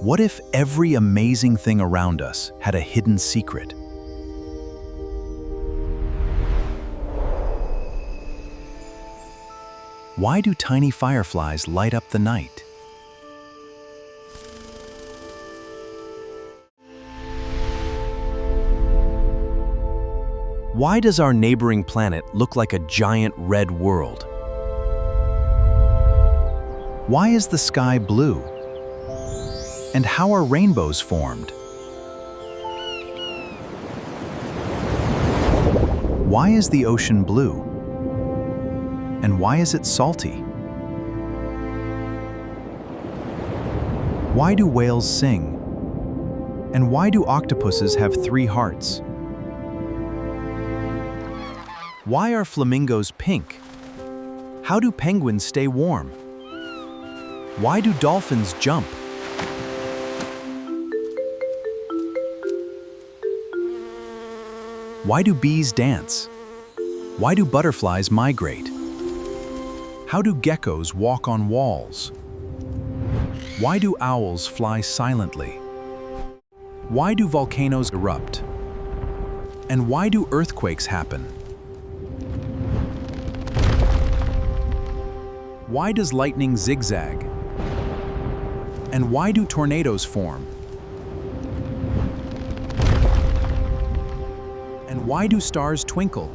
What if every amazing thing around us had a hidden secret? Why do tiny fireflies light up the night? Why does our neighboring planet look like a giant red world? Why is the sky blue? And how are rainbows formed? Why is the ocean blue? And why is it salty? Why do whales sing? And why do octopuses have 3 hearts? Why are flamingos pink? How do penguins stay warm? Why do dolphins jump? Why do bees dance? Why do butterflies migrate? How do geckos walk on walls? Why do owls fly silently? Why do volcanoes erupt? And why do earthquakes happen? Why does lightning zigzag? And why do tornadoes form? And why do stars twinkle?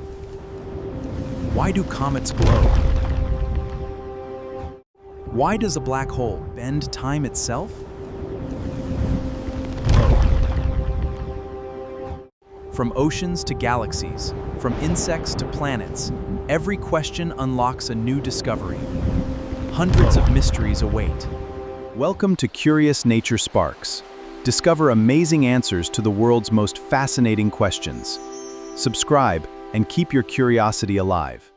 Why do comets glow? Why does a black hole bend time itself? From oceans to galaxies, from insects to planets, every question unlocks a new discovery. Hundreds of mysteries await. Welcome to Curious Nature Sparks. Discover amazing answers to the world's most fascinating questions. Subscribe and keep your curiosity alive.